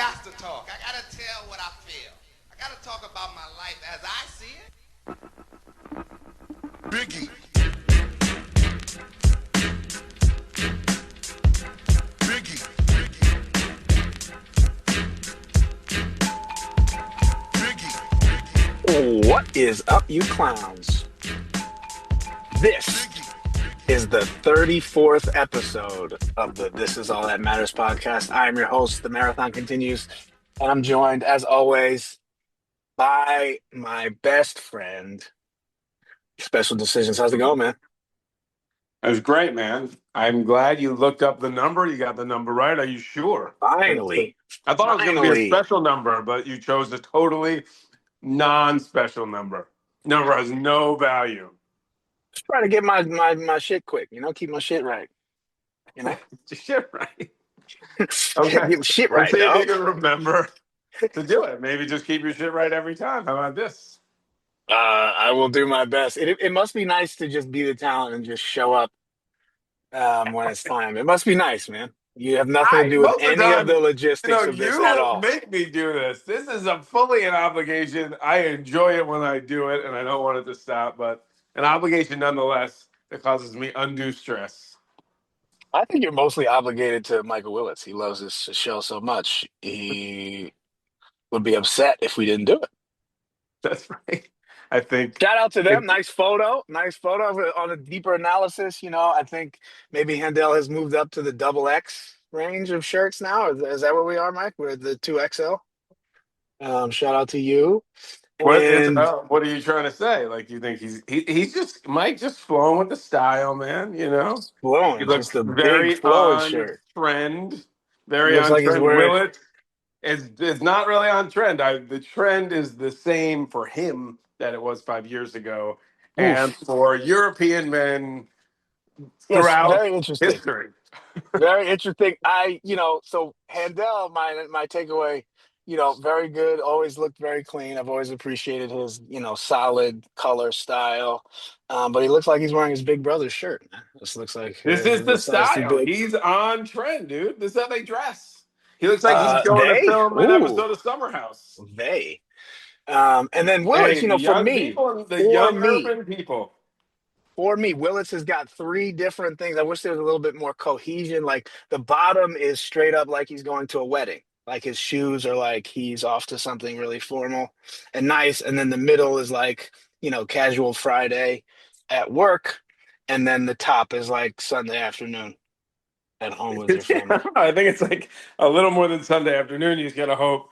got to talk. I got to tell what I feel. I got to talk about my life as I see it. Biggie. Biggie. Biggie. What is up, you clowns? This is the 34th episode of the This Is All That Matters podcast. I am your host, The Marathon Continues, and I'm joined, as always, by my best friend, Special Decisions. How's it going, man? It was great, man. I'm glad you looked up the number. You got the number right. Are you sure? Finally. I thought it was going to be a Finally. special number, but you chose a totally non-special number. Number has no value. Just trying to get my shit quick, keep my shit right. Shit right. Okay. Okay. Shit Let's right, see if dog. you can remember to do it. Maybe just keep your shit right every time. How about this? I will do my best. It must be nice to just be the talent and just show up when it's time. It must be nice, man. You have nothing to do with Most of the any of the time, logistics of this at you all. make me do this. This is a fully an obligation. I enjoy it when I do it, and I don't want it to stop, but an obligation nonetheless that causes me undue stress. I think you're mostly obligated to Michael Willits. He loves this show so much. He would be upset if we didn't do it. That's right. I think. Shout out to them. Nice photo. Nice photo on a deeper analysis. I think maybe Handel has moved up to the double X range of shirts now. Is that where we are, Mike? We're the 2XL. Shout out to you. And What are you trying to say? Like, you think he's just Mike just flowing with the style, man? He flowing, just looks a big very flowing on shirt. trend. Very Looks on like he's trend. wearing. Will is not really on trend. The trend is the same for him that it was 5 years ago, and Oof. for European men Yes, throughout very interesting. history. Very interesting. So Handel, my takeaway, very good. Always looked very clean. I've always appreciated his, solid color style. But he looks like he's wearing his big brother's shirt, man. This looks like This is the the size too style. big. He's on trend, dude. This is how they dress. He looks like he's going to They, film an ooh, episode of Summer House. they. And then Willis, Hey, the for young me, people, the for young me, urban people. for me, Willis has got three different things. I wish there was a little bit more cohesion. Like the bottom is straight up like he's going to a wedding. Like his shoes are like he's off to something really formal and nice. And then the middle is like, casual Friday at work. And then the top is like Sunday afternoon at home with your family. I think it's like a little more than Sunday afternoon. You just gotta hope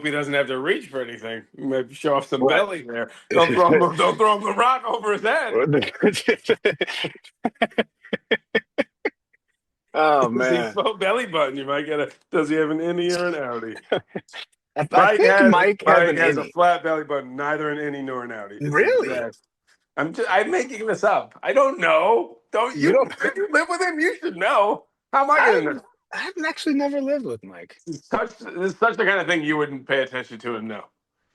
he doesn't have to reach for anything. Maybe show off some What? belly there. Don't throw him the rock over his head. Oh Does he man. full belly button? You might get a. Does he have an innie or an outie? I think Mike has Mike an has a innie. flat belly button, neither an innie nor an outie. It's Really? exact. I'm making this up. I don't know. Don't You you? don't If you live with him, you should know. How am I I gonna know? I've actually never lived with Mike. This is such the kind of thing you wouldn't pay attention to and know.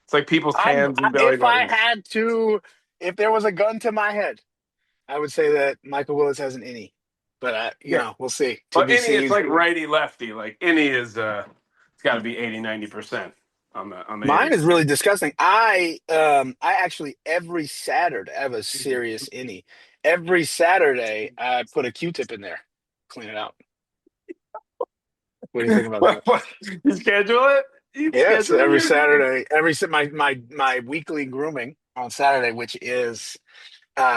It's like people's hands and belly If I buttons. had to, if there was a gun to my head, I would say that Michael Willis has an innie. But Yeah. we'll see. To But be innie, it's seen. like righty lefty. Like innie is it's got to be 80-90% on the Mine innie. is really disgusting. I actually every Saturday I have a serious innie. Every Saturday I put a Q-tip in there, clean it out. What do you think about that? You schedule it? You Yes, schedule every your Saturday, my weekly grooming on Saturday, which is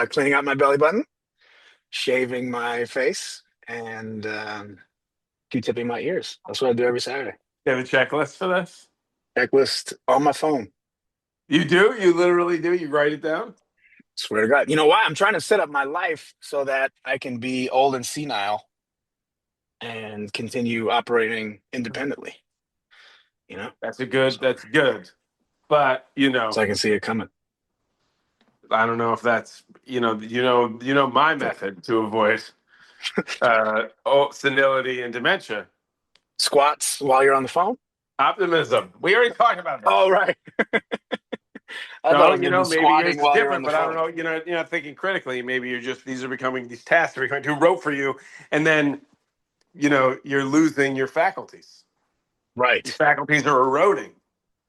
cleaning out my belly button, shaving my face, and Q-tipping my ears. That's what I do every Saturday. You have a checklist for this? Checklist on my phone. You do? You literally do? You write it down? Swear to God. You know why? I'm trying to set up my life so that I can be old and senile and continue operating independently. That's good. But, So I can see it coming. I don't know if that's, my method to avoid senility and dementia. Squats while you're on the phone? Optimism. We already talked about this. Oh, right. I thought I No, was going to be maybe yours squatting is while you're on different, the but I don't phone. know. You're not thinking critically. Maybe these tasks are becoming too rote for you, and then you're losing your faculties. Your Right. faculties are eroding.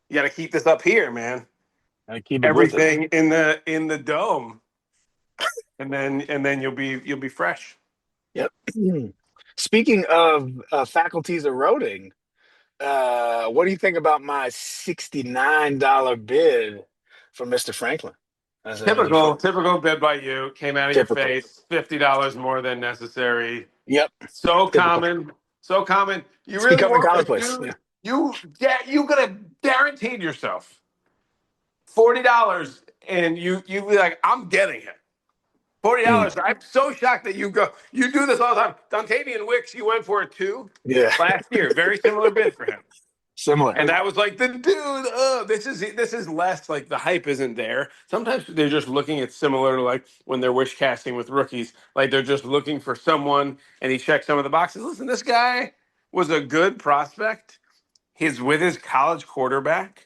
You got to keep this up here, man. I keep it with it. Everything in the dome, and then you'll be fresh. Yep. Speaking of faculties eroding, what do you think about my $69 bid for Mr. Franklin? As a any Typical bid by you. Came out of your typical. face. $50 more than necessary. Yep. So Typical. common. So common. You It's really becoming want, commonplace. dude. Yeah. You could have guaranteed yourself $40, and you be like, I'm getting it. Mm, $40. I'm so shocked that you do this all the time. Dontavian Wicks, you went for it too yeah. last year. Very similar bid for him. Similar. And that was like the dude. This is less like the hype isn't there. Sometimes they're just looking at similar to like when they're wish casting with rookies. Like they're just looking for someone, and he checks some of the boxes. Listen, this guy was a good prospect. He's with his college quarterback.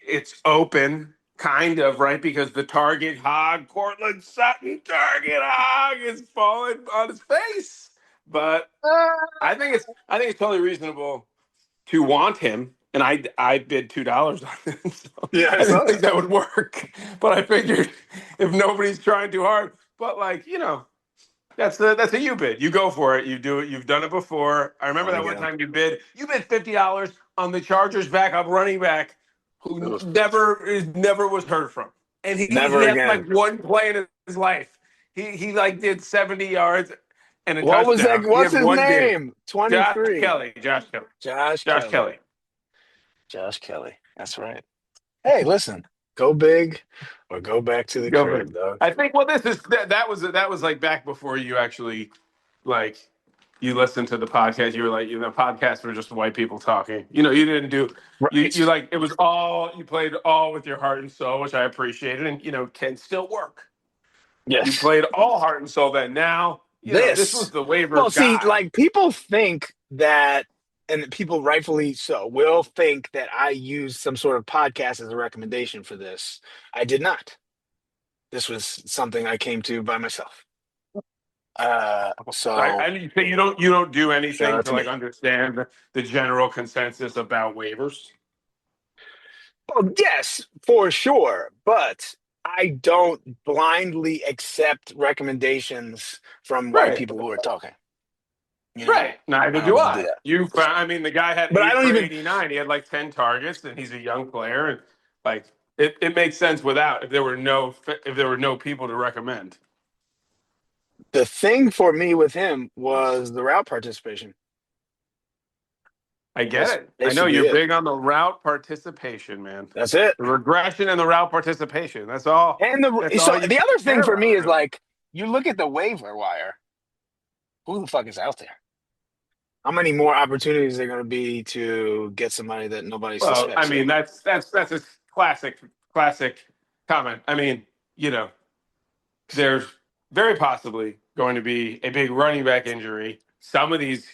It's open, kind of right because the target hog, Cortland Sutton target hog, is falling on his face. But I think it's totally reasonable to want him, and I bid $2 on him. So Yeah, I I saw didn't think that. that would work, but I figured if nobody's trying too hard, but like that's a you bid. You go for it. You do it. You've done it before. I I remember want to that get one him. time you bid $50 on the Chargers backup running back who Ugh. never was heard from, and he Never had like again. one play in his life. He like did 70 yards and a What was that? touchdown. He What's had his one bid. name? 23. Josh Kelly. Josh Josh Kelly. Kelly. Josh Kelly. That's right. Hey, listen, go big or go back to the Go big. crib, dog. I think. Well, that was like back before you actually like you listened to the podcast. You were like, podcasts were just white people talking. You didn't do you Right. like it was all you played all with your heart and soul, which I appreciated, and can still work. You Yes. played all heart and soul. Then now this was This. the waiver Well, see, guy. like people think that, and people rightfully so, will think that I used some sort of podcast as a recommendation for this. I did not. This was something I came to by myself. So I mean, you don't do shout anything out to to me. like understand the general consensus about waivers. Well, yes, for sure, but I don't blindly accept recommendations from white Right. people who are talking. You know, Right. Neither I don't do just do I. that. I mean, the guy had But I 8 don't for even. 89. He had like 10 targets, and he's a young player, and like it makes sense without if there were no people to recommend. The thing for me with him was the route participation. I get That's it. I know basically you're it. big on the route participation, man. That's it. The regression and the route participation. That's all. And That's so all you the other thing care for me about, is really. like you look at the waiver wire. Who the fuck is out there? How many more opportunities are there going to be to get somebody that nobody Well, I suspects yet? mean, that's a classic comment. I mean, you know, there's very possibly going to be a big running back injury. Some of these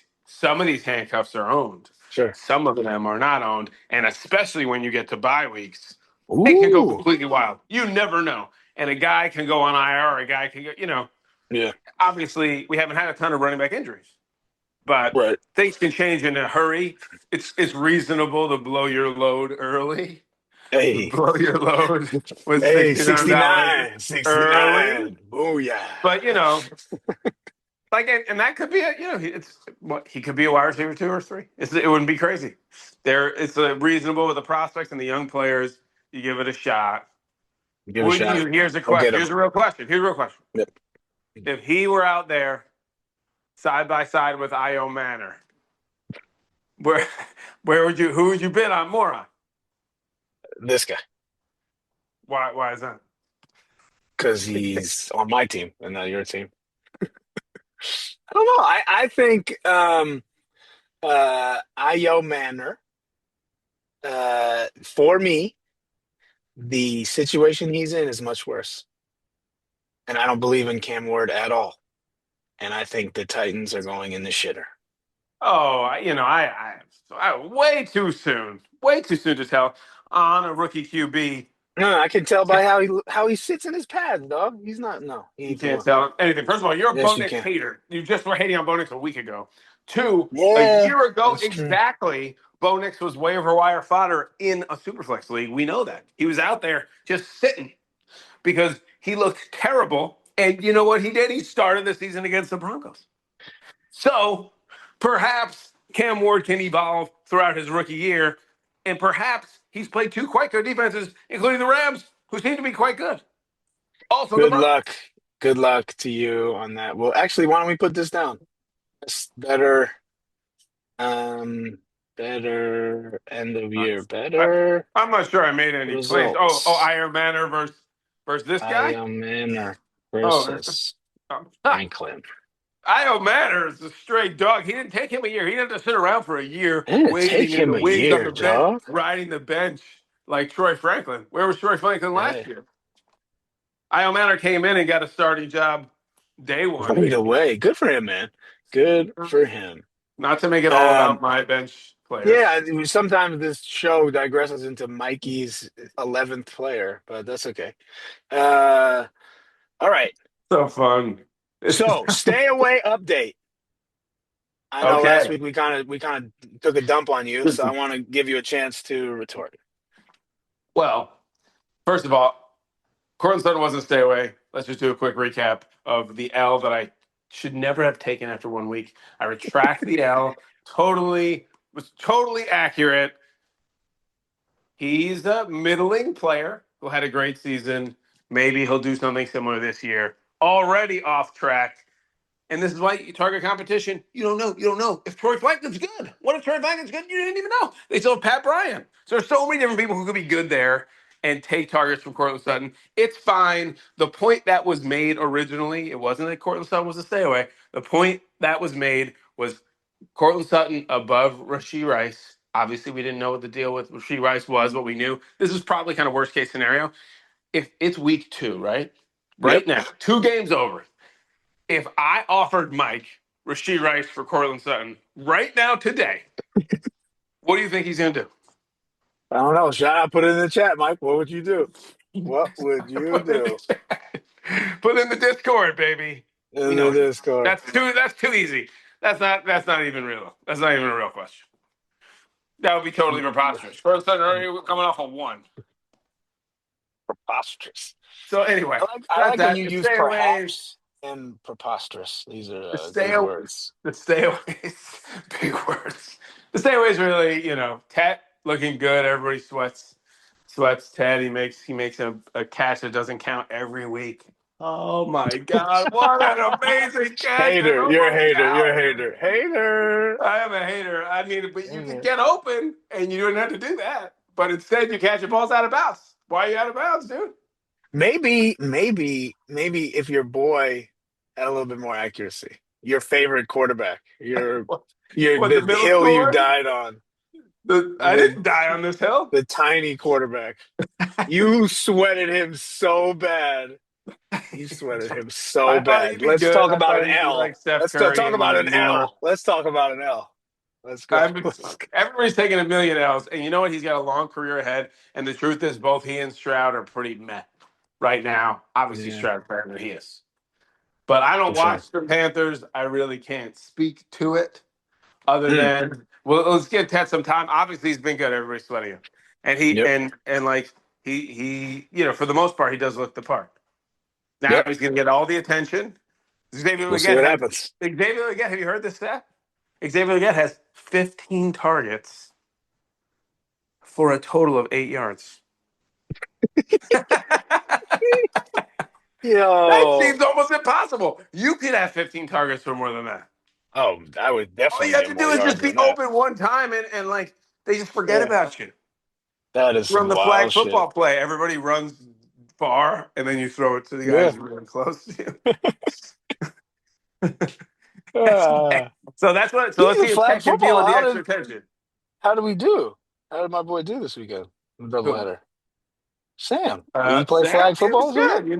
handcuffs are owned. Sure. Some of them are not owned, and especially when you get to bye weeks, it can go Ooh. completely wild. You never know, and a guy can go on IR. A guy can go. Yeah. Obviously, we haven't had a ton of running back injuries, but Right. things can change in a hurry. It's reasonable to blow your load early. Hey. Blow your load with Hey, $69 69, early. 69. Booyah. But like, and that could be he could be a wide receiver 2 or 3. It wouldn't be crazy. It's reasonable with the prospects and the young players. You give it a shot. Give it a Would shot. you? Here's a Go get question. him. Here's a real question. Here's a real question. Yep. If he were out there side by side with Io Manor, where who would you bid on more on? This guy. Why is that? Because he's on my team and not your team. I don't know. I think Io Manor, for me, the situation he's in is much worse. And I don't believe in Cam Ward at all. And I think the Titans are going in the shitter. Oh, way too soon. Way too soon to tell on a rookie QB. No, I can tell by how he sits in his pads, dog. He's not. No, he You ain't the can't one. tell anything. First of all, you're a Yes, Bo you Nix can. hater. You just were hating on Bo Nix a week ago. 2, a Yeah, year ago that's true. exactly Bo Nix was waiver wire fodder in a Superflex league. We know that. He was out there just sitting because he looked terrible. And you know what he did? He started the season against the Broncos. So perhaps Cam Ward can evolve throughout his rookie year. And perhaps he's played two quite good defenses, including the Rams, who seem to be quite good. Also, the Good Broncos. luck. Good luck to you on that. Well, actually, why don't we put this down? It's better, better end of year, better I'm not sure I made any plays. Oh, results. Iron Manor versus this guy. Io Manor Oh, versus oh. Franklin. Io Manor is a straight dog. He didn't take him a year. He didn't have to sit around for a year It didn't take waiting in him the a wings on year, the bench, dog. riding the bench like Troy Franklin. Where was Troy Franklin last Hey, year? Io Manor came in and got a starting job day one, right baby. away. Good for him, man. Good for him. Not to make it all about Um, my bench players. yeah, sometimes this show digresses into Mikey's 11th player, but that's okay. Uh, all right. So fun. So, stay away update. I know last Okay. week we kind of took a dump on you, so I want to give you a chance to retort. Well, first of all, Cortland Sutton wasn't stay away. Let's just do a quick recap of the L that I should never have taken after 1 week. I retract the L. Was totally accurate. He's a middling player who had a great season. Maybe he'll do something similar this year. Already off track. And this is why you target competition. You don't know. You don't know if Troy Franklin's good. What if Troy Franklin's good? You didn't even know. They still have Pat Bryant. So there's so many different people who could be good there and take targets from Cortland Sutton. It's fine. The point that was made originally, it wasn't that Cortland Sutton was a stay away. The point that was made was Cortland Sutton above Rashee Rice. Obviously, we didn't know what the deal with Rashee Rice was, but we knew this is probably kind of worst case scenario. If it's week 2, right? Yep. Right now, 2 games over. If I offered Mike Rashee Rice for Cortland Sutton right now today, what do you think he's going to do? I don't know. Shout out, put it in the chat, Mike. What would you do? What would you Put in do the chat. Put in the Discord, baby. We in the know Discord? that's too easy. That's not even real. That's not even a real question. That would be totally preposterous. Cortland Sutton already coming off a 1. Preposterous. So anyway, I that's like when that. you The use stay away, perhaps and preposterous. These are the stay good away, words. the stay away, big words. The stay away is really, Tet looking good. Everybody sweats Ted. He makes a catch that doesn't count every week. Oh my God! What an amazing catch! It Hater, you're a almost hater. You're a counted. hater. Hater. I am a hater. I mean, but you could Hater. get open, and you don't have to do that. But instead, you catch your balls out of bounds. Why are you out of bounds, dude? Maybe if your boy had a little bit more accuracy, your favorite quarterback, your What, the the middle hill you school? died on, I the didn't die on this hill. the tiny quarterback. You sweated him so bad. You sweated him so I thought bad. he'd be Let's good. talk I about thought an he'd be L. like Steph Let's Curry talk and about an even more. L. Let's talk about an L. Let's go. I'm, everybody's taking a million L's, and you know what? He's got a long career ahead. And the truth is, both he and Stroud are pretty meh right now. Obviously, Yeah, Stroud better than he is. But I for don't sure. watch the Panthers. I really can't speak to it other Mm, than, well, let's give Ted some time. Obviously, he's been good. Everybody's sweating him, and he yep. and like he for the most part, he does look the part. Now Yep. he's going to get all the attention. Xavier We'll see Leggett what has happens. Xavier Leggett. Have you heard this stat? Xavier Leggett has 15 targets for a total of 8 yards. That Yo. seems almost impossible. You could have 15 targets for more than that. Oh, I would All you definitely have get to do more is just yards be than that. open one time and like they just forget Yeah. about you. That is Run some the flag wild shit. football play. Everybody runs far, and then you throw it to the Yeah. guys really close to you. Uh, So that's what. So let's speaking of see if flag Tech can deal football, with the extra tension. how did we do? How did my boy do this weekend? The doubleheader. Sam, did he play Sam, flag he football was this weekend? good.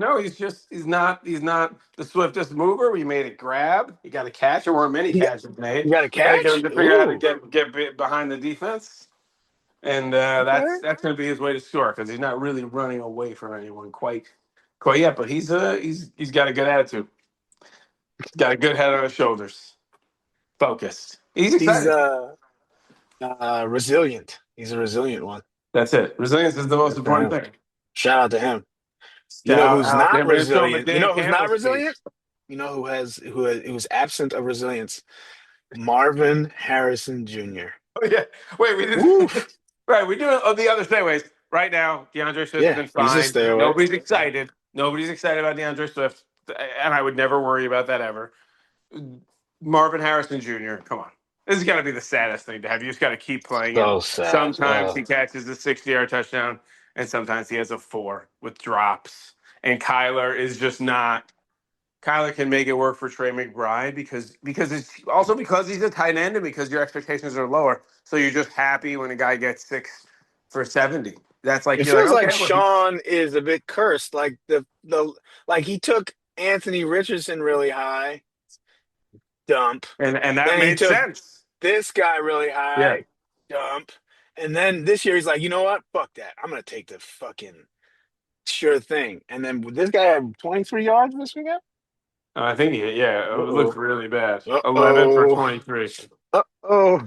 He's not the swiftest mover. We made it grab. He got a catch. There weren't many You got, catches made. you got a We got to get him catch? to figure out how to Ooh, get behind the defense, and okay. that's going to be his way to score because he's not really running away from anyone quite yet. But he's got a good attitude. He's got a good head on his shoulders. Focused. He's He's excited. Resilient. He's a resilient one. That's it. Resilience is the most Good for important him. thing. Shout out to him. You know Shout who's out to not him. And show him a resilient? You Dan know who's Campbell not speech. resilient? You know who's absent of resilience? Marvin Harrison Jr. Oh, yeah. Wait, we didn't. Woof. Right, we do it on the other stairways. Right now, DeAndre Swift has Yeah, been he's a fine. stay away. Nobody's excited. Nobody's excited about DeAndre Swift. And I would never worry about that ever. Marvin Harrison Jr., come on. This has got to be the saddest thing to have. You just got to keep playing him. So sad. Sometimes he catches a 60-yard touchdown, and sometimes he has a 4 with drops. And Kyler is just not. Kyler can make it work for Trey McBride because it's also because he's a tight end and because your expectations are lower. So you're just happy when a guy gets 6 for 70. That's like It you're like, feels like okay, well, Sean is a bit cursed. Like the like he took Anthony Richardson really high, dump. and that Then he made took sense. this guy really Yeah. high, dump. And then this year he's like, you know what? Fuck that. I'm gonna take the fucking sure thing. And then this guy had 23 yards this weekend. I think it looked Uh-oh. really bad. 11 for Uh-oh. 23. Uh-oh.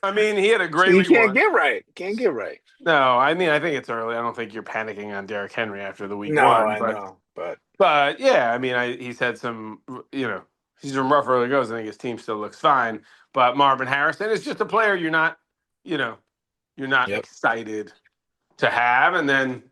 I mean, he had a great You week can't one. get right. Can't get right. No, I mean, I think it's early. I don't think you're panicking on Derrick Henry after the week No, one, I know. But but yeah, I mean, he's had some, he's been rough early goes. I think his team still looks fine. But Marvin Harrison is just a player you know, you're not yep. excited to have. And then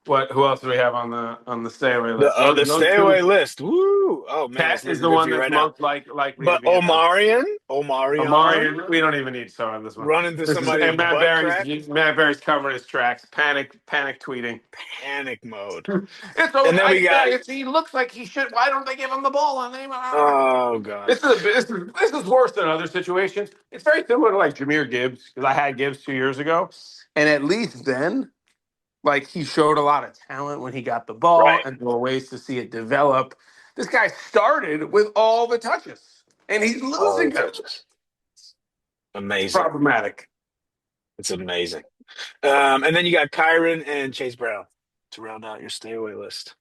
what? Who else do we have on the stay away The list? the Those stay two. away list. Woo! Oh man, Cat it's is looking the good for one you that's right now. most likely to But be NFL. Omarion, Omarion, we don't even need to start on this one. run into This is somebody's and butt crack. Matt Berry's covering his tracks, panic tweeting. Panic mode. It's And then we got he looks like he should. Why don't they give him the ball on him? oh god. This is worse than other situations. It's very similar to like Jahmyr Gibbs because I had Gibbs 2 years ago, and at least then, like he showed a lot of talent when he got the ball, Right. and there were ways to see it develop. This guy started with all the touches, and he's All losing the them. touches. Amazing. Problematic. It's amazing. And then you got Kyron and Chase Brown to round out your stay away list.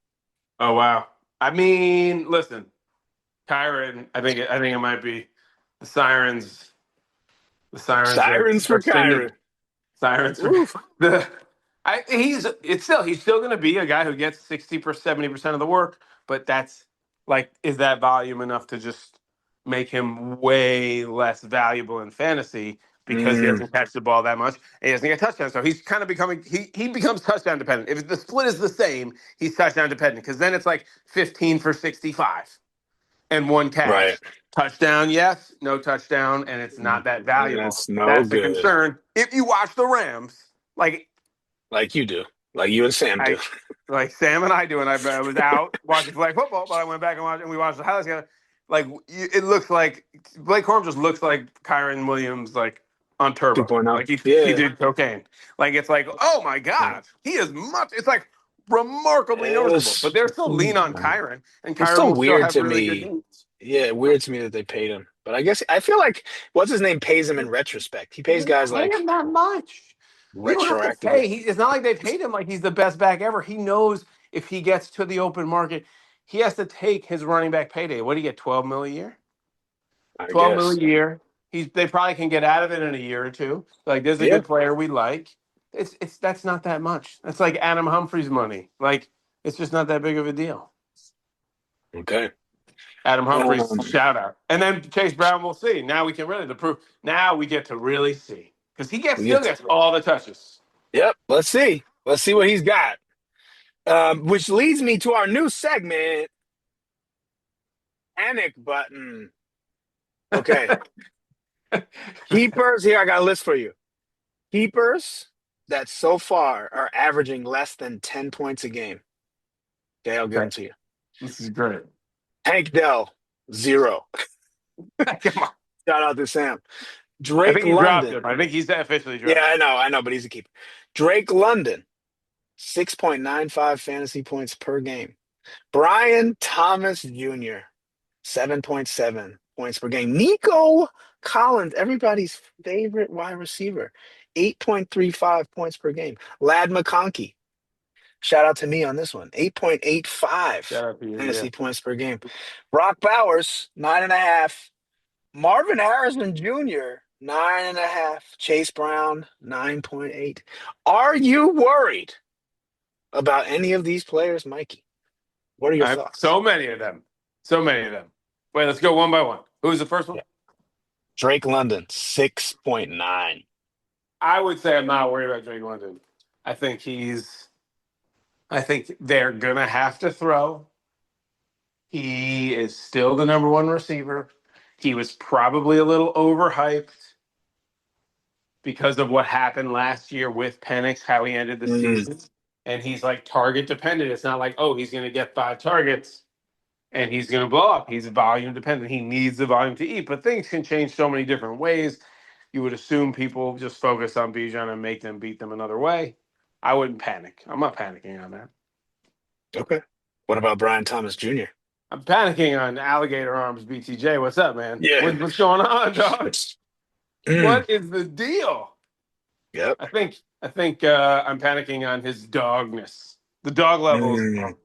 Oh wow. I mean, listen, Kyron. I think it might be the sirens. The sirens Sirens are for singing. Kyron. Sirens are Oof. the. He's still going to be a guy who gets 60% 70% of the work, but that's like is that volume enough to just make him way less valuable in fantasy because he Mm, doesn't catch the ball that much and he doesn't get touchdowns. So he's kind of becoming he becomes touchdown dependent. If the split is the same, he's touchdown dependent because then it's like 15 for 65 and one right. catch. Touchdown, yes, no touchdown, and it's not that valuable. That's no That's the good. concern. If you watch the Rams, like Like you do. Like you and Sam do. I like Sam and I do, and I was out watching flag football, but I went back and watched, and we watched the highlights together. Like it looks like Blake Corum just looks like Kyron Williams, like on turbo, 2.0. like he Yeah. did cocaine. Like it's like, oh my god, he is much. It's like remarkably noticeable, but they're still lean on Kyron, and It's Kyron so will still weird have to really good me. games. Yeah, weird to me that they paid him. But I guess I feel like what's his name pays him in retrospect. He pays You guys don't pay like him that much. You don't have to retroactively. pay. It's not like they paid him like he's the best back ever. He knows if he gets to the open market, he has to take his running back payday. What do you get? 12 mil a year? I 12 mil a guess. year. They probably can get out of it in a year or two. Like there's a Yeah. good player we like. It's that's not that much. That's like Adam Humphries money. Like it's just not that big of a deal. Okay. Adam Humphries Um, shout out. And then Chase Brown we'll see. Now we can really the proof. Now we get to really see. Because we still get gets all the touches. yep. Let's see. Let's see what he's got. Which leads me to our new segment, panic button. Okay. Keepers. Here, I got a list for you. Keepers that so far are averaging less than 10 points a game. Okay, I'll give them Okay. to you. This is great. Tank Dell, 0. Come on. Shout out to Sam. I Drake think he dropped London. him. I think he's officially dropped Yeah, him. I know, but he's a keeper. Drake London, 6.95 fantasy points per game. Brian Thomas Jr., 7.7 points per game. Nico Collins, everybody's favorite wide receiver, 8.35 points per game. Lad McConkey, shout out to me on this one, 8.85 Shout out to you. fantasy Yeah. points per game. Brock Bowers, 9.5. Marvin Harrison Jr., 9.5. Chase Brown, 9.8. Are you worried about any of these players, Mikey? What are your I have thoughts? so many of them. So many of them. Wait, let's go one by one. Who's the first one? Yeah. Drake London, 6.9. I would say I'm not worried about Drake London. I think he's. I think they're gonna have to throw. He is still the number one receiver. He was probably a little overhyped because of what happened last year with Penix, how he ended the Mm, season. And he's like target dependent. It's not like, oh, he's going to get 5 targets and he's going to blow up. He's volume dependent. He needs the volume to eat, but things can change so many different ways. You would assume people just focus on Bijan and make them beat them another way. I wouldn't panic. I'm not panicking on that. okay. What about Brian Thomas Jr.? I'm panicking on alligator arms, BTJ. What's up, man? Yeah. What's going on, dog? Mm, What is the deal? yep. I think I'm panicking on his dogness. The dog levels, Mm, might be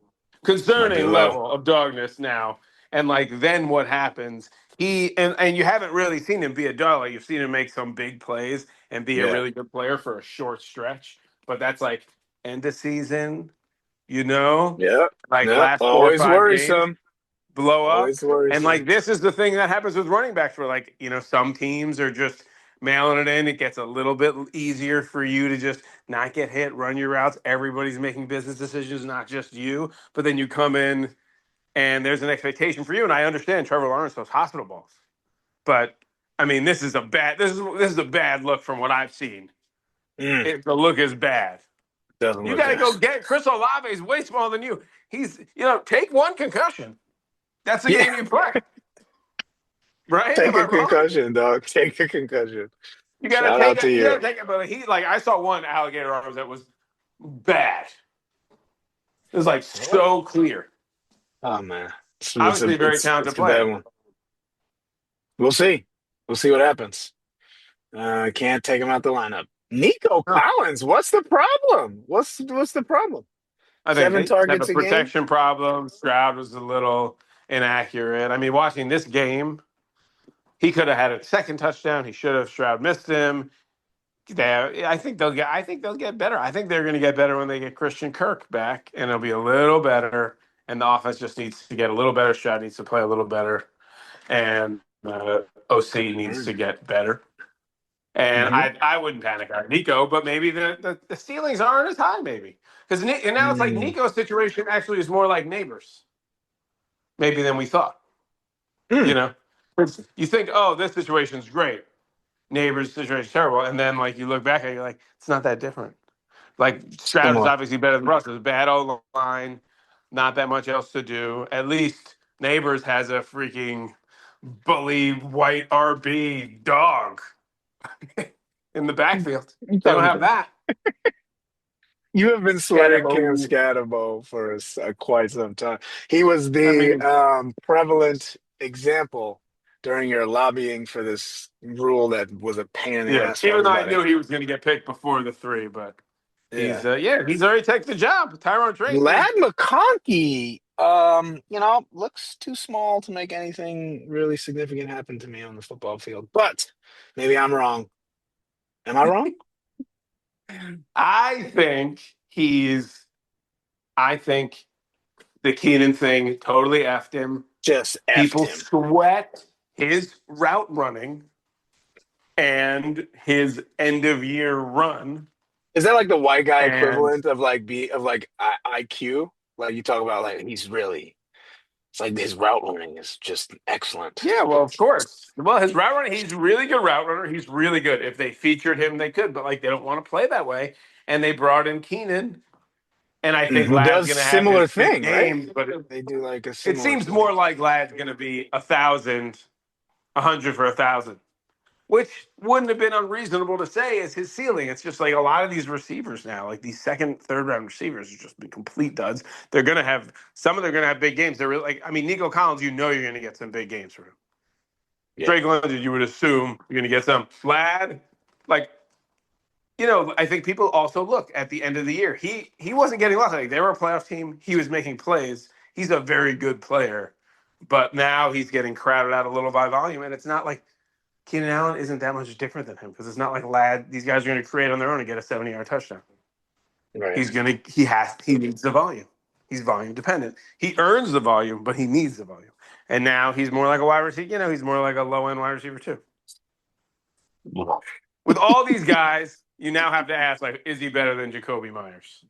concerning low. level of dogness now. And like then what happens? And you haven't really seen him be a dog. Like you've seen him make some big plays and be a Yeah. really good player for a short stretch. But that's like end of season, you know, Yep. like Yep. last four or Always five games worrisome. blow up. Always And like worrisome. this is the thing that happens with running backs where like, some teams are just mailing it in. It gets a little bit easier for you to just not get hit, run your routes. Everybody's making business decisions, not just you. But then you come in and there's an expectation for you. And I understand Trevor Lawrence those hospital balls. But I mean, this is a bad look from what I've seen. Mm, The look is bad. doesn't You look got to good. go get Chris Olave is way smaller than you. He's, take one concussion. That's the Yeah. game you play. Right? Take Am I a wrong? concussion, dog. Take a concussion. You gotta Shout take out it. to You you. gotta take it. But I saw one alligator arms that was bad. It was like What? so clear. Oh man, Obviously, a very it's talented a bad player. one. We'll see. We'll see what happens. Can't take him out the lineup. Nico Huh. Collins, what's the problem? What's the problem? I think Seven they have a targets a game? protection problem. Stroud was a little inaccurate. I mean, watching this game, he could have had a second touchdown. He should have. Stroud missed him. I think they'll get better. I think they're going to get better when they get Christian Kirk back, and it'll be a little better. And the offense just needs to get a little better. Stroud needs to play a little better, and OC needs to get better. And Mm-hmm. I wouldn't panic on Nico, but maybe the ceilings aren't as high, maybe because and now it's like Mm. Nico's situation actually is more like neighbors, maybe than we thought. You Mm. know, you think, oh, this situation's great, neighbors situation's terrible, and then like you look back at it, you're like, it's not that different. Like Stroud is Similar. obviously better than Russ. There's a bad O line, not that much else to do. At least neighbors has a freaking bully white RB dog in the backfield. You They don't talking have about- that. you have been sweating Cam Scatterbo. Scatterbo for quite some time. He was I the mean, prevalent example during your lobbying for this rule that was a pain in the yeah. ass for Even though I everybody. knew he was going to get picked before the 3, but Yeah. he's already taken the job. Tyrone Tracy. Lad McConkey, looks too small to make anything really significant happen to me on the football field. But maybe I'm wrong. Am I wrong? I think he's. I think the Keenan thing totally effed him. Just effed People him. sweat his route running and his end of year run. Is that like the white guy And equivalent of IQ? Like you talk about like it's like his route running is just excellent. yeah, well, of course. Well, his route running, he's a really good route runner. He's really good. If they featured him, they could, but like they don't want to play that way. And they brought in Keenan, and I think Who Lad's does going to have similar his big thing, right? games, but They do like a it similar seems thing. more like Lad's going to be 1,000, 100 for 1,000, which wouldn't have been unreasonable to say is his ceiling. It's just like a lot of these receivers now, like these second, third round receivers, have just been complete duds. They're going to have some of them are going to have big games. They're really like, I mean, Nico Collins, you're going to get some big games from him. Yeah. Drake London, you would assume you're going to get some. Lad, like, I think people also look at the end of the year. He wasn't getting lost. Like they were a playoff team. He was making plays. He's a very good player, but now he's getting crowded out a little by volume, and it's not like Keenan Allen isn't that much different than him because it's not like these guys are going to create on their own and get a 70-yard touchdown. Right. He needs the volume. He's volume dependent. He earns the volume, but he needs the volume. And now he's more like a wide receiver. He's more like a low end wide receiver too. With all these guys, you now have to ask, like, is he better than Jakobi Meyers?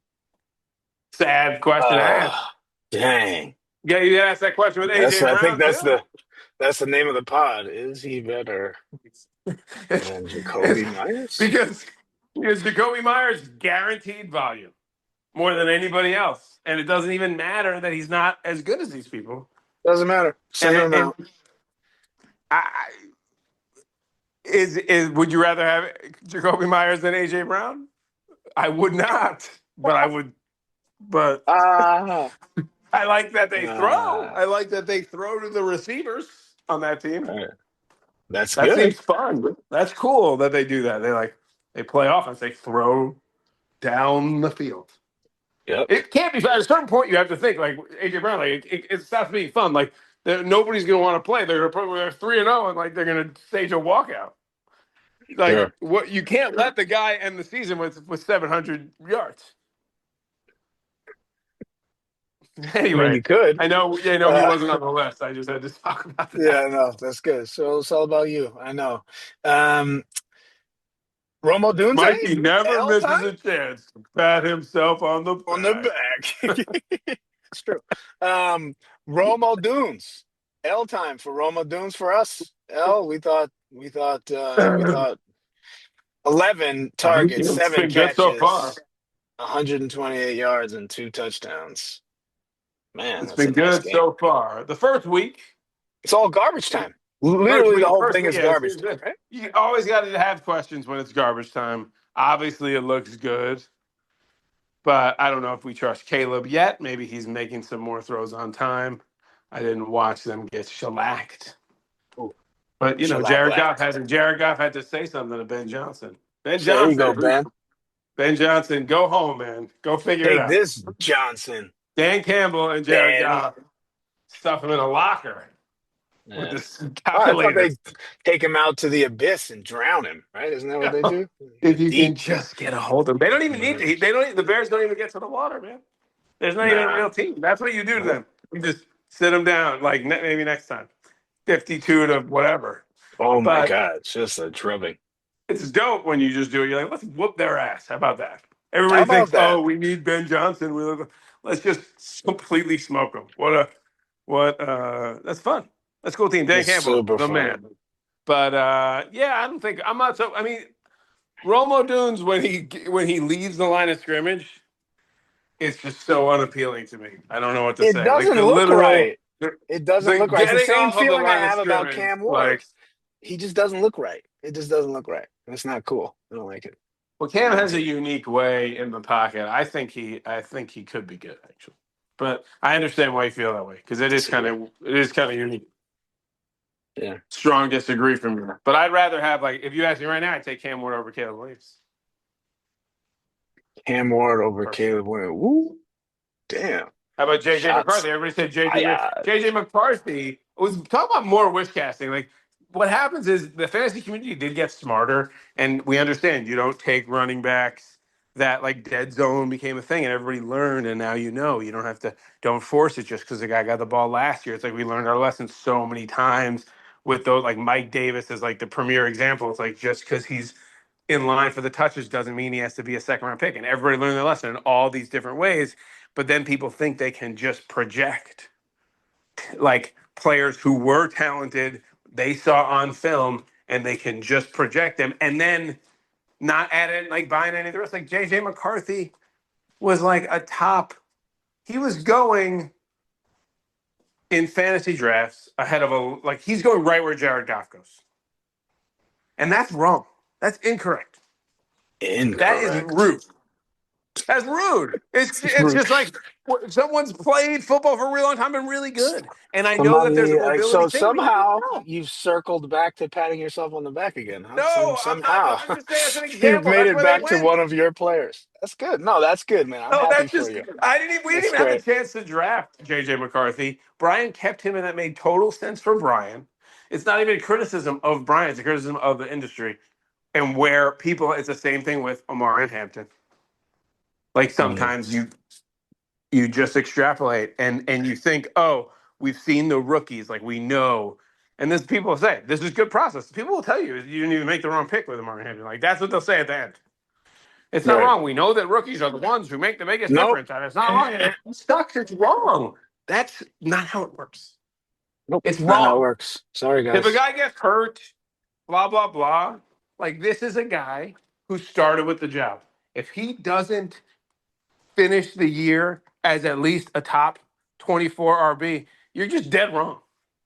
Sad question to ask. Dang. Yeah, you asked that question with AJ I think Brown too. that's the name of the pod. Is he better than Jakobi Meyers? Because Jakobi Meyers guaranteed volume more than anybody else, and it doesn't even matter that he's not as good as these people. Doesn't matter. Send him out. Would you rather have Jakobi Meyers than AJ Brown? I would not, but I would. But I like that they throw. I like that they throw to the receivers on that team. That good. Seems fun. That's cool that they do that. They play offense. They throw down the field. Yep. It can't be at a certain point. You have to think like AJ Brown. Like it stops being fun. Like nobody's going to want to play. They're they're 3-0 and like they're going to stage a walkout. Like what you can't let the guy end the season with 700 yards. Anyway, I mean, you could. I know he wasn't on the list. I just had to talk about that. Yeah, I know. That's good. So it's all about you. I know. Rome Odunze? Mikey never misses a chance to pat himself on the back. It's true. Rome Odunze. L time for Rome Odunze for us. L, we thought 11 targets, 7 catches, so far. 128 yards, and 2 touchdowns. Man, it's been good so far. The first week, it's all garbage time. Literally, the whole thing is garbage time. Right? You always got to have questions when it's garbage time. Obviously, it looks good, but I don't know if we trust Caleb yet. Maybe he's making some more throws on time. I didn't watch them get shellacked. Ooh. But Jared Goff had to say something to Ben Johnson. Ben Johnson, there you go, Ben. Ben Johnson, go home, man. Go figure it out. Take this, Johnson. Dan Campbell and Jared Goff stuff him in a locker with this calculator. I thought they take him out to the abyss and drown him, right? Isn't that what they do? If you can just get a hold of them. They don't even need to. The Bears don't even get to the water, man. There's not even a real team. That's what you do to them. You just sit them down, like maybe next time. 52 to whatever. Oh, my God. It's just a drubbing. It's dope when you just do it. You're like, let's whoop their ass. How about that? Everybody thinks, we need Ben Johnson. Let's just completely smoke him. That's fun. That's a cool team. Dan Campbell, the man. But I don't think I'm not so. I mean, Rome Odunze when he leaves the line of scrimmage, it's just so unappealing to me. I don't know what to say. It doesn't look right. It doesn't look right. It's the same feeling I have about Cam Ward. He just doesn't look right. It just doesn't look right. It's not cool. I don't like it. Well, Cam has a unique way in the pocket. I think he could be good actually, but I understand why you feel that way because it is kind of unique. Yeah, strong disagree from you. But I'd rather have if you ask me right now, I'd take Cam Ward over Caleb Williams. Cam Ward over Caleb Williams. Woo, damn. How about JJ McCarthy? Everybody said JJ McCarthy. Was talking about more wish casting. Like what happens is the fantasy community did get smarter, and we understand you don't take running backs that dead zone became a thing, and everybody learned, and now you don't force it just because the guy got the ball last year. It's like we learned our lesson so many times with those. Like Mike Davis is the premier example. It's like just because he's in line for the touches doesn't mean he has to be a second-round pick, and everybody learned their lesson in all these different ways. But then people think they can just project players who were talented, they saw on film, and they can just project them and then not add in, buying any of the rest. Like JJ McCarthy was a top. He was going in fantasy drafts ahead of he's going right where Jared Goff goes. And that's wrong. That's incorrect. That is rude. That's rude. It's just someone's played football for a real long time and really good. And I know that there's a mobility so thing. Somehow you've circled back to patting yourself on the back again, huh? No, somehow. I'm just saying as an example. You've made it back to one of your players. That's good. No, that's good, man. I'm happy for you. We didn't even have a chance to draft JJ McCarthy. Brian kept him, and that made total sense for Brian. It's not even a criticism of Bryant; it's a criticism of the industry and where people. It's the same thing with Omar and Hampton. Like sometimes you just extrapolate and you think, oh, we've seen the rookies, like we know. And this people say this is good process. People will tell you you didn't even make the wrong pick with Omar and Hampton. Like that's what they'll say at the end. It's not Right. wrong. We know that rookies are the ones who make the biggest Nope. difference, and it's not wrong. It sucks. It's wrong. That's not how it works. Nope. It's Not how it wrong. works. Sorry, If a guys. guy gets hurt, blah blah blah. Like this is a guy who started with the job. If he doesn't finish the year as at least a top 24 RB, you're just dead wrong.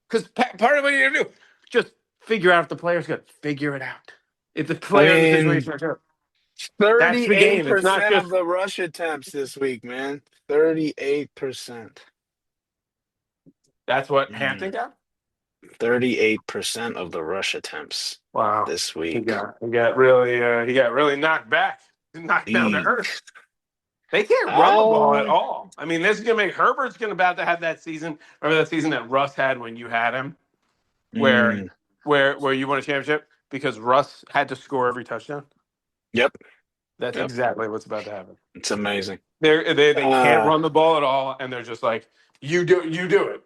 Because part of what you have to do, just figure out if the player's good. Figure it out. If the I player in the mean, situation is good. That's the game. It's not 38% just of the rush attempts this week, man. 38%. that's what Hampton got. 38% of the rush attempts Wow. this He week. got really knocked back, knocked down to Eek. earth. They can't run the ball at all. I mean, this is gonna make Herbert's gonna about to have that season. Remember that season that Russ had when you had him, where mm, where you won a championship because Russ had to score every touchdown. yep. That's Yep. exactly what's about to happen. It's amazing. They can't Uh, run the ball at all, and they're just like, you do it,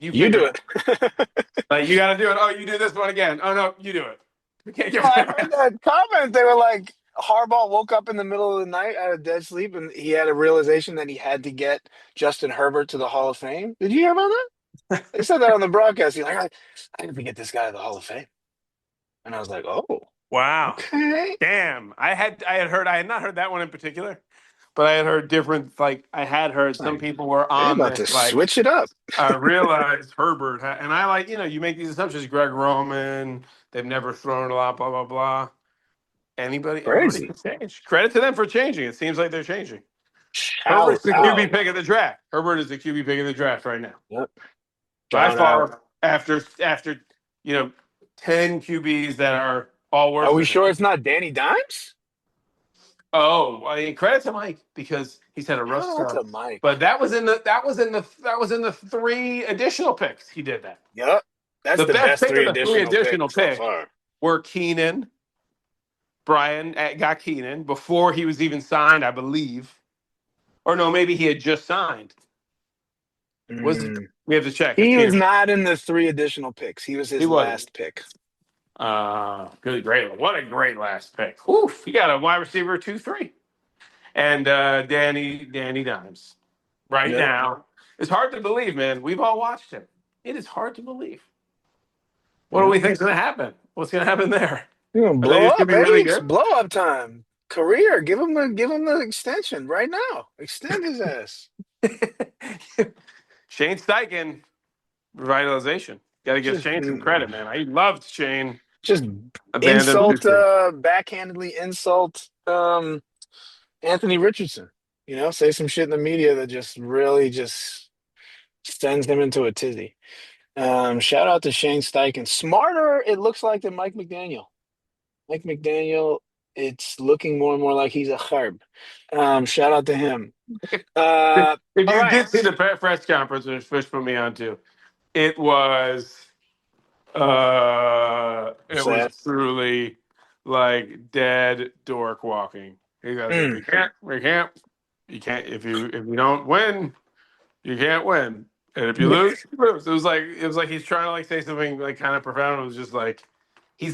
you you figure do it out. it. Like you got to do it. Oh, you do this one again. Oh no, you do it. We can't Oh, give I it. heard that comment. They were like, Harbaugh woke up in the middle of the night out of dead sleep, and he had a realization that he had to get Justin Herbert to the Hall of Fame. Did you hear about that? They said that on the broadcast. He's like, I have to get this guy to the Hall of Fame. And I was like, oh, Wow. okay. Damn. I had heard I had not heard that one in particular, but I had heard different like I had heard It's some like, people were they're on about this to like switch it up. I realized Herbert and I like, you make these assumptions, Greg Roman, they've never thrown a lot, blah blah blah. Everybody Crazy. can change. Credit to them for changing. It seems like they're changing. Shout Herbert's the QB out. pick of the draft. Herbert is the QB pick of the draft right now. Yep. By Shout out. far after 10 QBs that are all worse Are we than him. sure it's not Danny Dimes? Oh, I mean, credit to Mike because he's had a rough Shout out start. to Mike. But that was in the 3 additional picks. He did that. Yep. That's The the best best pick of three the 3 additional additional picks so picks far. were Keenan. Brian got Keenan before he was even signed, I believe. Or no, maybe he had just signed. Mm. We have to check if He was Keenan. not in the 3 additional picks. He was He his wasn't. last pick. Great. What a great last pick. Oof, he got a wide receiver 2-3. And Danny Dimes. Right Yep. now. It's hard to believe, man. We've all watched him. It is hard to believe. What do Yep. we think is going to happen? What's going to happen there? You're gonna Are they blow just going up, to be really baby. It's good? blow up time. Career. Give him the extension right now. Extend his ass. Shane Steichen, revitalization. Got to give Just Shane some credit, man. I loved Shane. just Abandoned insult Houston. backhandedly insult Anthony Richardson. Say some shit in the media that just really just sends him into a tizzy. Shout out to Shane Steichen. Smarter, it looks like, than Mike McDaniel. Mike McDaniel, it's looking more and more like he's a herb. Shout out to him. If All you right. did see the press conference, which Fish put me on to, it was Sad. truly like dead dork walking. He goes, Mm, you can't. If you don't win, you can't win. And if you yeah. lose, you lose. It was like he's trying to like say something like kind of profound. It was just like he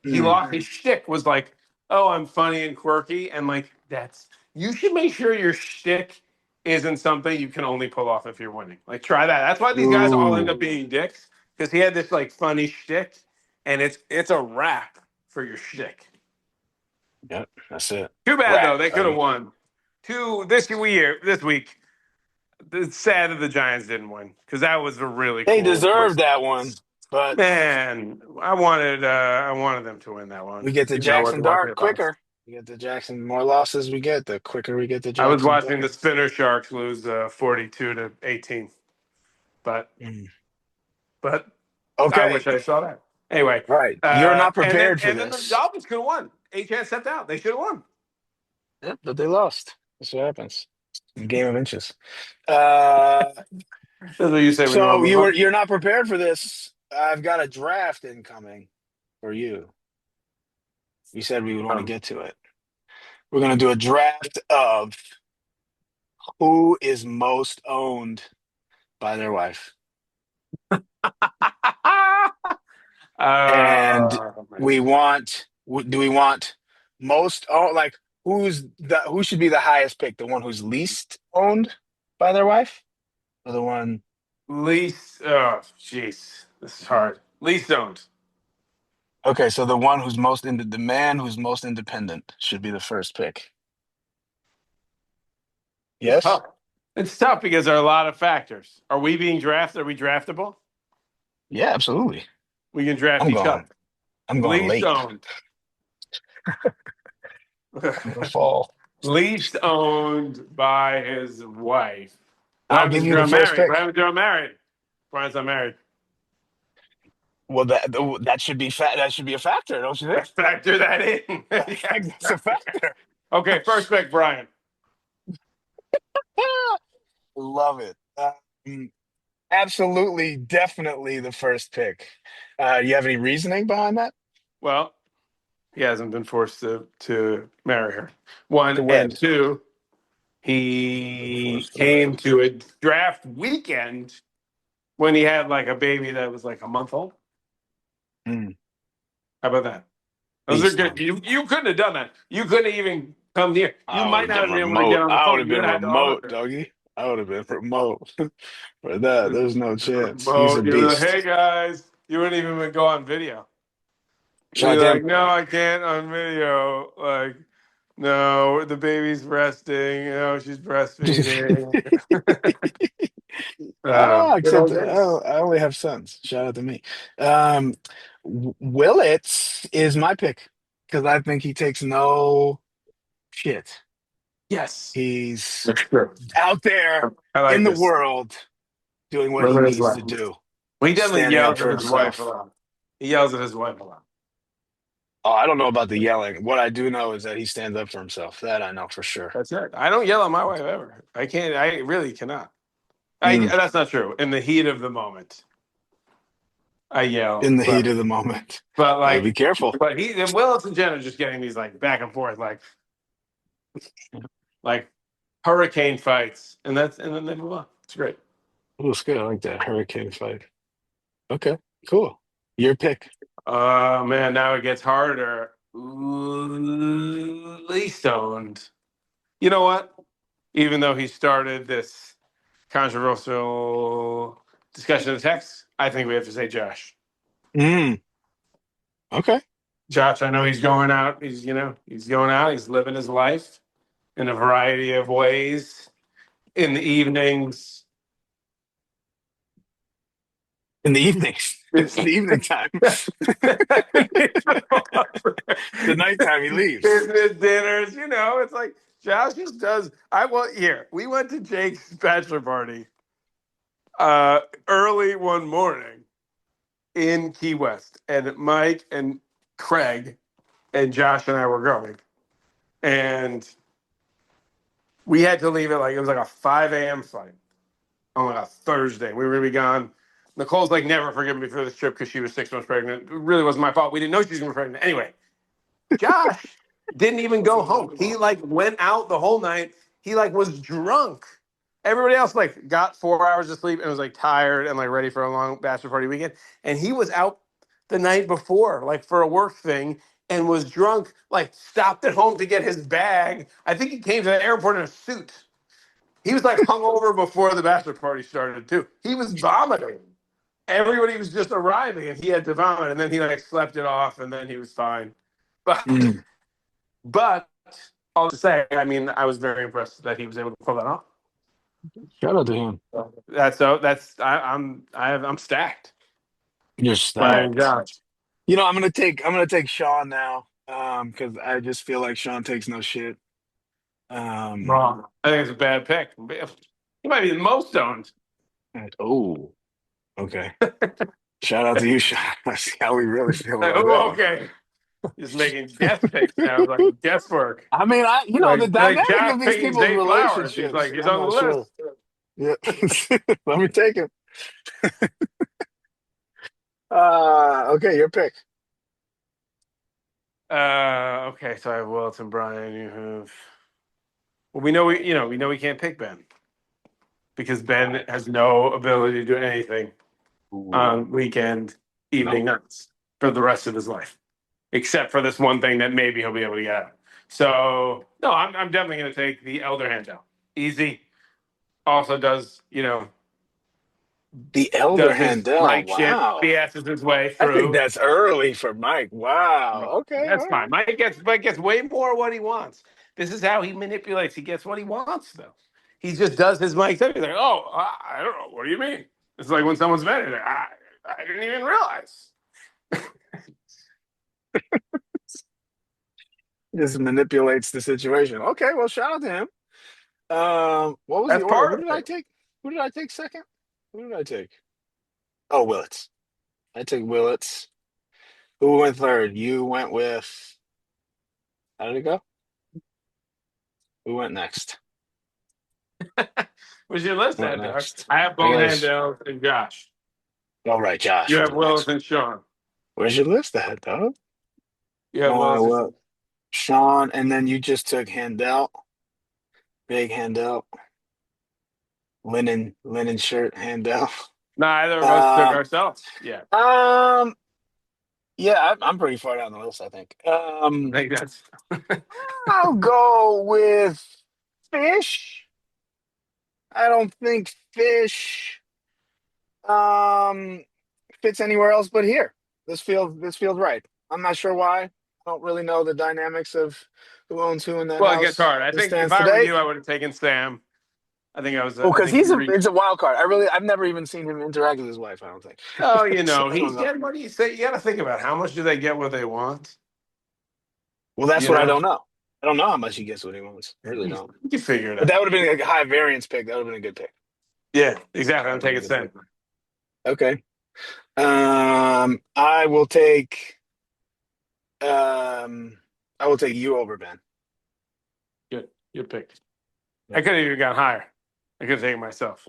Mm. lost his shtick was like, oh, I'm funny and quirky, and like you should make sure your shtick isn't something you can only pull off if you're winning. Like try that. That's why these guys all end up Ooh. being dicks because he had this like funny shtick, and it's a wrap for your shtick. Yep, that's it. Too bad Rap, though, they could have baby. won. This week. It's sad that the Giants didn't win because that was a really They cool deserve twist. that one, but Man, I wanted them to win that one. we get the Even though I wasn't Jackson watching Dart it live. quicker. We get the Jackson. More losses we get, the quicker we get the I was Jackson watching Dart. the Spinner Sharks lose 42-18, but Mm. but I Okay, wish I saw that. Anyway, right. You're not and then prepared for and then the this. Dolphins could have won. A-Chan stepped out. They should have won. Yep, but they lost. That's what happens. Game of inches. Uh, That's what you say when you want so to move on. you're not prepared for this. I've got a draft incoming for you. We said we would want to Um, get to it. We're going to do a draft of who is most owned by their wife. And we man. want, do we want most, oh, like who should be the highest pick? The one who's least owned by their wife? Or the one, Least, oh, jeez, this is hard. Least owned. okay, so the one who's most into the man who's most independent should be the first pick. It's Yes? tough. It's tough because there are a lot of factors. Are we being drafted? Are we draftable? Yeah, absolutely. We can draft I'm each going, other. I'm going Least late. owned. I'm going to fall. Least owned by his wife. What I'll happens give if you you're the first unmarried? pick. What happens if you're unmarried? Brian's unmarried. Well, that should be that should be a factor, don't you think? Let's factor that in. I Yes. think that's a factor. Okay, first pick, Brian. Love it. Absolutely, definitely the first pick. You have any reasoning behind that? Well, he hasn't been forced to marry her. One To and wed. two, he came to a draft weekend when he had like a baby that was like a month old. Mm, How about that? Those are beast good. mode. You couldn't have done that. You couldn't have even come near. You I would might have not been have been able to get remote. on the I would phone. have You been would have had to remote, answer. doggy. I would have been remote for that. There's no chance. He's a Remote. You're like, hey beast. guys. You wouldn't even go on video. Shout out You're to like, him. no, I can't on video. Like, no, the baby's resting. You know, she's breastfeeding. Good Except old days. I only have sons. Shout out to me. Um, Willits is my pick because I think he takes no shit. Yes, He's that's true. out there I in like the this. world doing what he Living his needs life. to do, Well, he definitely standing up yells for at his wife a himself. lot. He yells at his wife a lot. Oh, I don't know about the yelling. What I do know is that he stands up for himself. That I know for sure. That's it. I don't yell at my wife ever. I can't. I really cannot. Mm, That's not true. In the heat of the moment, I yell. in the heat of the moment. But Gotta be like, careful. but he and Willis and Jen are just getting these like back and forth, like hurricane fights, and then they move on. It's great. Oh, it's good. I like that hurricane fight. Okay, cool. Your pick. Oh man, now it gets harder. Least owned. You know what? Even though he started this controversial discussion of text, I think we have to say Josh. Mm, okay. Josh, I know he's going out. He's going out. He's living his life in a variety of ways. In the evenings, In the evenings. It's the evening time. The nighttime he leaves. business dinners. It's like Josh just does. We went to Jake's bachelor party early one morning in Key West, and Mike and Craig and Josh and I were going, and we had to leave at it was like a 5 a.m. flight on like a Thursday. We were gonna be gone. Nicole's like never forgiven me for this trip because she was 6 months pregnant. It really wasn't my fault. We didn't know she was gonna be pregnant. Anyway, Josh didn't even go home. He like went out the whole night. He like was drunk. Everybody else like got 4 hours of sleep and was like tired and like ready for a long bachelor party weekend. And he was out the night before, like for a work thing, and was drunk, like stopped at home to get his bag. I think he came to the airport in a suit. He was like hungover before the bachelor party started too. He was vomiting. Everybody was just arriving and he had to vomit, and then he like slept it off, and then he was fine. But Mm, but I'll just say, I mean, I was very impressed that he was able to pull that off. shout out to him. I'm stacked. You're My stacked. gosh. I'm gonna take Sean now. Because I just feel like Sean takes no shit. Um, Wrong. I think it's a bad pick. He might be the most owned. oh, okay. Shout out to you, Sean. I see how we really feel about that Oh, one. okay. Just making guess picks now, like guesswork. I mean, the Like dynamic Josh of these picking people's Zay Flowers. He's relationships, like, he's I'm on the not list. sure. Yeah. Let me take him. Okay, your pick. Okay, so I have Wilt and Brian. You have. Well, we know we can't pick Ben because Ben has no ability to do anything Ooh, on weekend no. evening nights for the rest of his life, except for this one thing that maybe he'll be able to get out. So no, I'm definitely going to take the elder handout. Easy. Also does The Elder does his Handel. Mike shit, Wow. BS's his way I think through. that's early for Mike. Wow. Okay, That's all fine. right. Mike gets way more what he wants. This is how he manipulates. He gets what he wants, though. He just does his Mike stuff. He's like, oh, I don't know. What do you mean? It's like when someone's mad. He's like, I didn't even realize. Just manipulates the situation. Okay, well, shout out to him. What was the That's order? part Who of did I it. take? Who did I take second? Who did I take? Oh, Willits. I took Willits. Who went third? You went with. How did it go? Who went next? What's your list, Who went that dog? next? I have I both guess. Handel and Josh. All right, Josh You was have the next Willis one. and Sean. Where's your list at, dog? You have Willis and Well, Sean, and then you just took Handel, big Handel, linen shirt Handel. Neither of us took Um, ourselves. Yeah, um, yeah, I'm pretty far down the list, I think. I think that's. I'll go with Fish. I don't think Fish um fits anywhere else but here. This feels right. I'm not sure why. I don't really know the dynamics of who owns who in that Well, it gets house hard. I as it think if stands I were today. you, I would have taken Sam. I think I was. Well, I because think you reached. it's a wild card. I've never even seen him interact with his wife, I don't think. Oh, So I don't he's know. getting what do you say? You got to think about how much do they get what they want? Well, that's You what I know, don't know. I don't know how much he gets what he wants. I really don't. you can figure it But out. that would have been like a high variance pick. That would have been a good pick. Yeah, exactly. That I'm would have taking been a good Sam. pick. Okay. I will take um I will take you over Ben. Good pick. I Yep. could have even gone higher. I could have taken myself.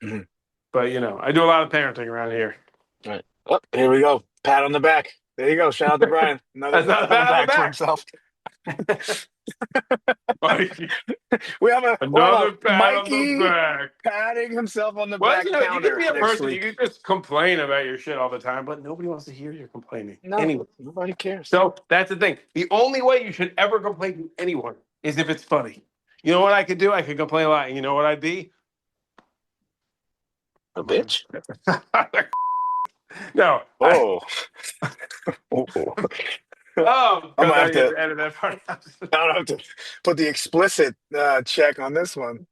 Mhm. But I do a lot of parenting around here. All right. Oh, here we go. Pat on the back. There you go. Shout out to Brian. That's Another not a pat on the pat on the back for back. himself. We have a Another pat on the Mikey back. patting himself on the Well, back you can counter be a next person. You week. can just complain about your shit all the time, but nobody wants to hear your complaining. No, Anyway, nobody cares. so that's the thing. The only way you should ever complain to anyone is if it's funny. You know what I could do? I could complain a lot, and you know what I'd be? A bitch? No. Oh. Oh. Oh, I'm God, gonna now have you have to to edit that part out. I don't have to put the explicit check on this one.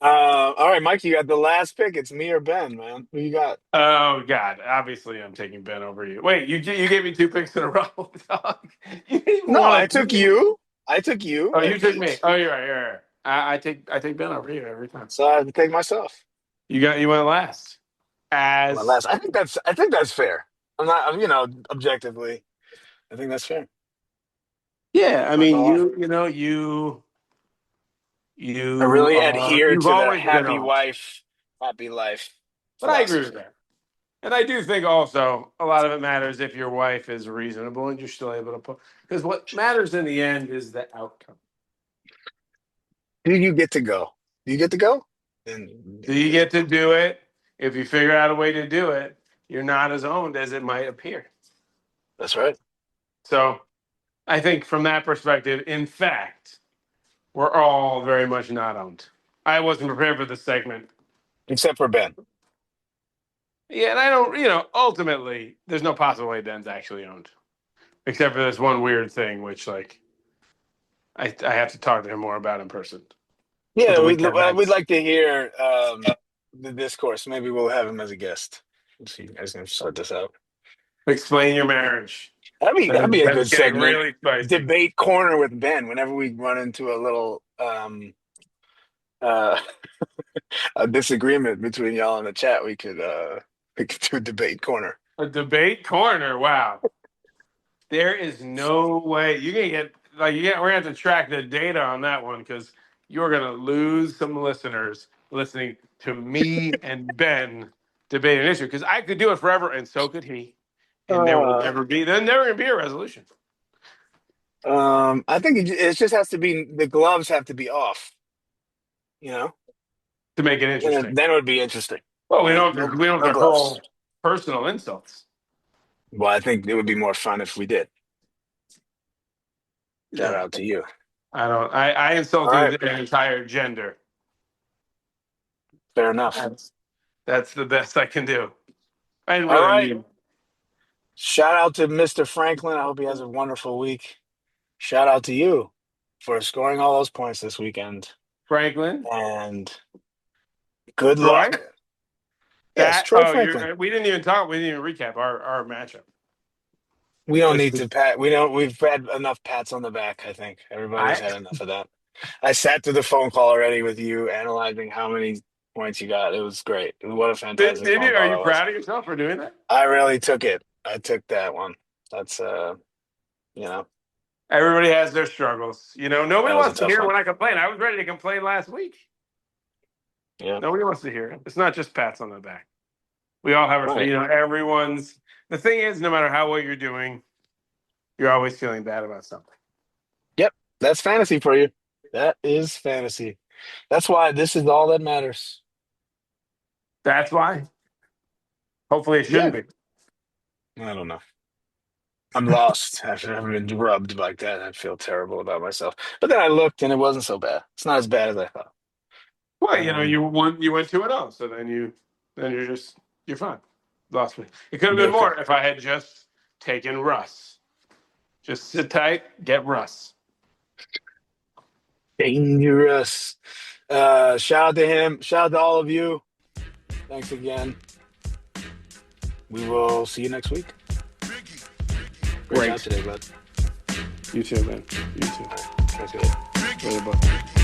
All right, Mike, you got the last pick. It's me or Ben, man. Who you got? Oh God! Obviously, I'm taking Ben over you. Wait, you gave me two picks in a row, dog. You didn't even No, I want to took do. you. I took you Oh, at you took me. 8. Oh, you're right. You're right. I take Ben over you every time. So I have to take myself. You went last. My As last. I think that's fair. I'm not. Objectively, I think that's fair. yeah, I Not mean gonna lie. I really adhere you've to the always been happy on, wife, happy life but I agree with philosophy. that. And I do think also a lot of it matters if your wife is reasonable and you're still able to put because what matters in the end is the outcome. Do you get to go? Do you get to go? Then Do you you get to get to go. do it? If you figure out a way to do it, you're not as owned as it might appear. That's right. So I think from that perspective, in fact, we're all very much not owned. I wasn't prepared for this segment. Except for Ben. Yeah, and I don't, ultimately, there's no possible way Ben's actually owned, except for this one weird thing, which, like, I have to talk to him more about in person with Yeah, the we'd weekend we'd nights. like to hear the discourse. Maybe we'll have him as a guest. Let's see, you guys can sort this out. Explain your marriage. That'd be a That's good getting segment. really spicy. Debate corner with Ben. Whenever we run into a little uh a disagreement between y'all in the chat, we could do a debate corner. A debate corner. Wow. There is no way you're gonna get we're gonna have to track the data on that one because you're gonna lose some listeners listening to me and Ben debate an issue because I could do it forever, and so could he, and there will never gonna be a resolution I think it just has to be, the gloves have to be off, to make it interesting. and then it would be interesting. Well, we don't have to gloves. hurl personal insults. Well, I think it would be more fun if we did. Shout Yeah. out to you. I don't. I insulted an entire gender. Fair enough. That's the best I can do. I didn't All really right. mean. Shout out to Mr. Franklin. I hope he has a wonderful week. Shout out to you for scoring all those points this weekend. Franklin And good Troy? luck. Yes, Troy Franklin. We didn't even talk. We didn't even recap our matchup. We don't need to pat. We've had enough pats on the back, I think. Everybody's had enough of that. I sat through the phone call already with you, analyzing how many points you got. It was great. What a fantastic phone call Are you that was. proud of yourself for doing that? I really took it. I took that one. That's Everybody has their struggles. Nobody wants to hear one. when I complain. I was ready to complain last week. Yeah. Nobody wants to hear it. It's not just pats on the back. We all have Right. everyone's. The thing is, no matter how well you're doing, you're always feeling bad about something. Yep. That's fantasy for you. That is fantasy. That's why this is all that matters. That's why. Hopefully it shouldn't be. I don't know. I'm lost after having been rubbed like that. I feel terrible about myself. But then I looked and it wasn't so bad. It's not as bad as I thought. Well, you went 2-0, so then you're fine. Lost me. It could have been more if I had just taken Russ. Just sit tight, get Russ. Dangerous. Shout out to him. Shout out to all of you. Thanks again. We will see you next week. Great job today, bud. You too, man. You too. All right. That's good. Later, bud.